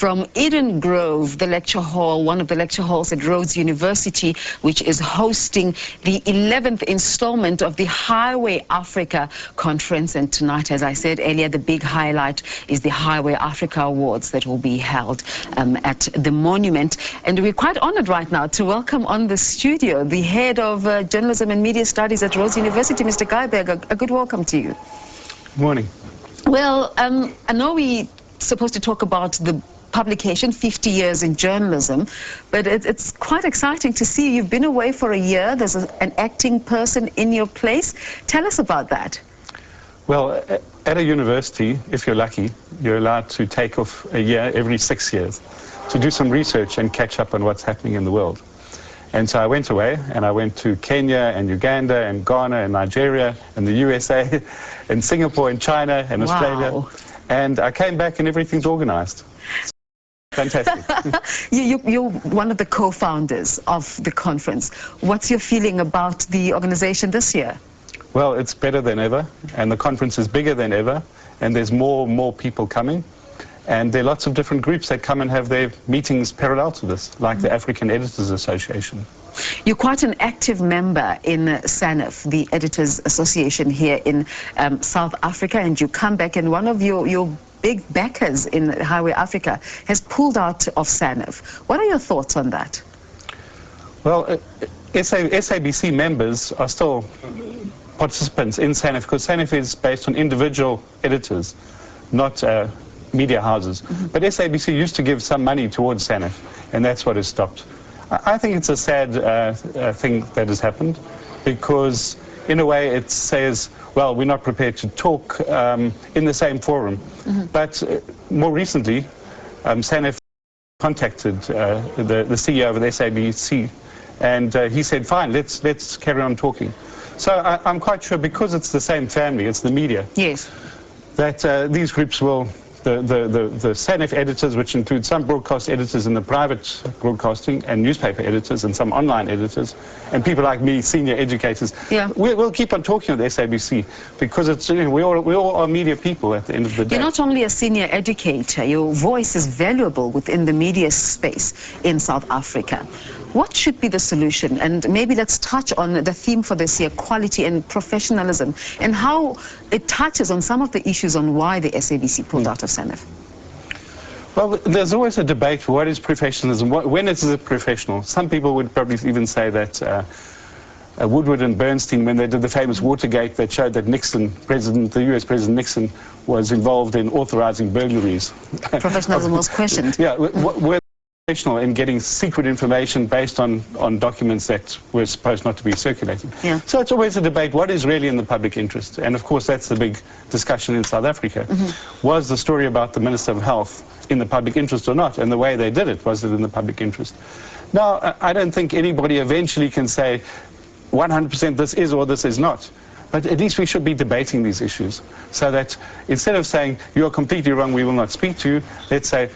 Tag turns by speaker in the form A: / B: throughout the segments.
A: from Eden Grove, the lecture hall, one of the lecture halls at Rhodes University, which is hosting the 11th installment of the Highway Africa Conference. And tonight, as I said earlier, the big highlight is the Highway Africa Awards that will be held at the Monument. And we're quite honored right now to welcome on the studio the head of Journalism and Media Studies at Rhodes University, Mr. Berger. A good welcome to you.
B: Good morning.
A: Well, I know we're supposed to talk about the publication, 50 years in journalism, but it's quite exciting to see you've been away for a year. There's an acting person in your place. Tell us about that.
B: Well, at a university, if you're lucky, you're allowed to take off a year every 6 years to do some research and catch up on what's happening in the world. And so I went away, and I went to Kenya and Uganda and Ghana and Nigeria and the USA and Singapore and China and Australia.
A: Wow.
B: And I came back and everything's organized. Fantastic.
A: You're one of the co-founders of the conference. What's your feeling about the organization this year?
B: Well, it's better than ever, and the conference is bigger than ever, and there's more people coming. And there are lots of different groups that come and have their meetings parallel to this, like the African Editors Association.
A: You're quite an active member in SANEF, the Editors Association here in South Africa, and you come back, and one of your big backers in Highway Africa has pulled out of SANEF. What are your thoughts on that?
B: Well, SABC members are still participants in SANEF, because SANEF is based on individual editors, not media houses. But SABC used to give some money towards SANEF, and that's what has stopped. I think it's a sad thing that has happened, because in a way it says, well, we're not prepared to talk in the same forum. But more recently, SANEF contacted the CEO of the SABC, and he said, fine, let's carry on talking. So I'm quite sure, because it's the same family, it's the media,
A: yes,
B: that these groups will, the SANEF editors, which include some broadcast editors in the private broadcasting and newspaper editors and some online editors, and people like me, senior educators,
A: yeah,
B: we'll keep on talking with SABC, because it's, you know, we all are media people at the end of the day.
A: You're not only a senior educator, your voice is valuable within the media space in South Africa. What should be the solution? And maybe let's touch on the theme for this year, quality and professionalism, and how it touches on some of the issues on why the SABC pulled out of SANEF.
B: Well, there's always a debate, what is professionalism, when is it professional? Some people would probably even say that Woodward and Bernstein, when they did the famous Watergate that showed that Nixon, the US President Nixon, was involved in authorizing burglaries.
A: Professionalism was questioned.
B: Yeah, we're professional in getting secret information based on documents that were supposed not to be circulating.
A: Yeah.
B: So it's always a debate, what is really in the public interest? And of course that's the big discussion in South Africa. Was the story about the Minister of Health in the public interest or not? And the way they did it, was it in the public interest? Now, I don't think anybody eventually can say 100% this is or this is not. But at least we should be debating these issues, so that instead of saying you are completely wrong, we will not speak to you, let's say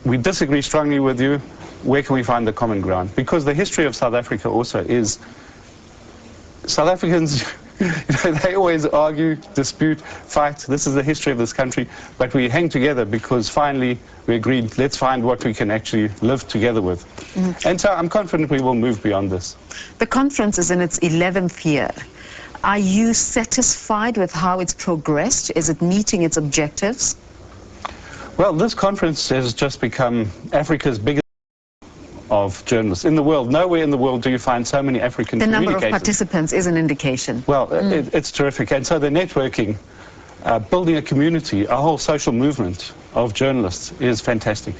B: we disagree strongly with you, where can we find the common ground? Because the history of South Africa also is, South Africans, you know, they always argue, dispute, fight. This is the history of this country, but we hang together because finally we agreed, let's find what we can actually live together with. And so I'm confident we will move beyond this.
A: The conference is in its 11th year. Are you satisfied with how it's progressed? Is it meeting its objectives?
B: Well, this conference has just become Africa's biggest of journalists in the world. Nowhere in the world do you find so many African communicators.
A: The number of participants is an indication.
B: Well, it's terrific. And so the networking, building a community, a whole social movement of journalists is fantastic.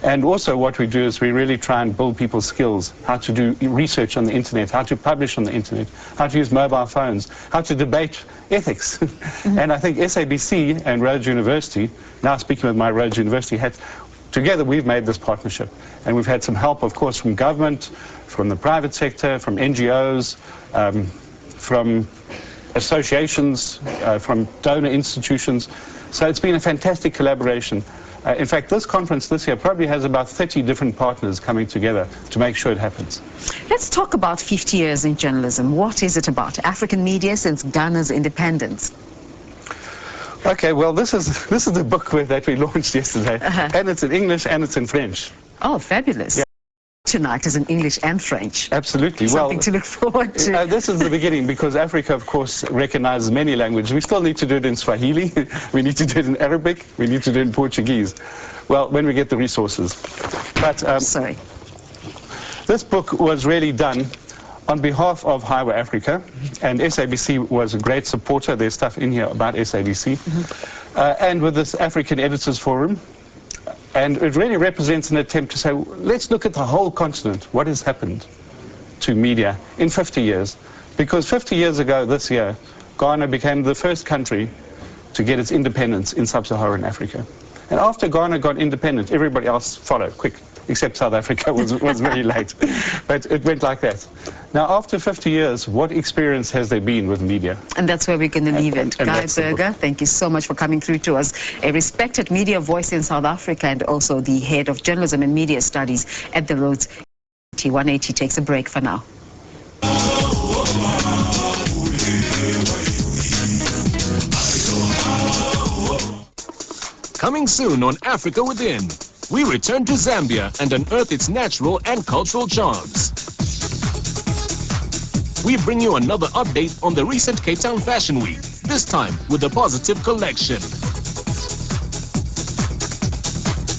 B: And also what we do is we really try and build people's skills, how to do research on the internet, how to publish on the internet, how to use mobile phones, how to debate ethics. And I think SABC and Rhodes University, now speaking with my Rhodes University hat, together we've made this partnership. And we've had some help, of course, from government, from the private sector, from NGOs, from associations, from donor institutions. So it's been a fantastic collaboration. In fact, this conference this year probably has about 30 different partners coming together to make sure it happens.
A: Let's talk about 50 years in journalism. What is it about? African media since Ghana's independence.
B: Okay, well, this is the book that we launched yesterday, and it's in English and it's in French.
A: Oh, fabulous.
B: Yeah.
A: Tonight is in English and French.
B: Absolutely.
A: Something to look forward to.
B: This is the beginning, because Africa, of course, recognizes many languages. We still need to do it in Swahili. We need to do it in Arabic. We need to do it in Portuguese. Well, when we get the resources. But
A: sorry.
B: This book was really done on behalf of Highway Africa, and SABC was a great supporter. There's stuff in here about SABC. And with this African Editors Forum. And it really represents an attempt to say, let's look at the whole continent, what has happened to media in 50 years. Because 50 years ago this year, Ghana became the first country to get its independence in sub-Saharan Africa. And after Ghana got independent, everybody else followed quick, except South Africa was very late. But it went like that. Now, after 50 years, what experience has there been with media?
A: And that's where we're going to leave it. Guy Berger, thank you so much for coming through to us. A respected media voice in South Africa, and also the head of journalism and media studies at the Rhodes 180 takes a break for now.
C: Coming soon on Africa Within, we return to Zambia and unearth its natural and cultural charms. We bring you another update on the recent Cape Town Fashion Week, this time with the Positive Collection.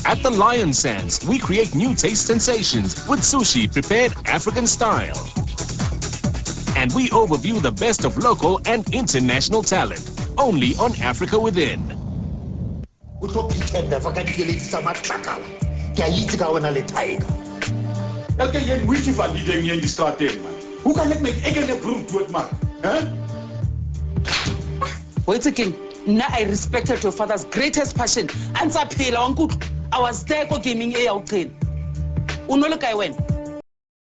C: At the Lion Sands, we create new taste sensations with sushi prepared African style. And we overview the best of local and international talent, only on Africa Within.
D: Hoe kan ek my eie broer doodmaak?
E: Wait a second. Now I respected your father's greatest passion. And I was there for gaming a out. Unolo kai when.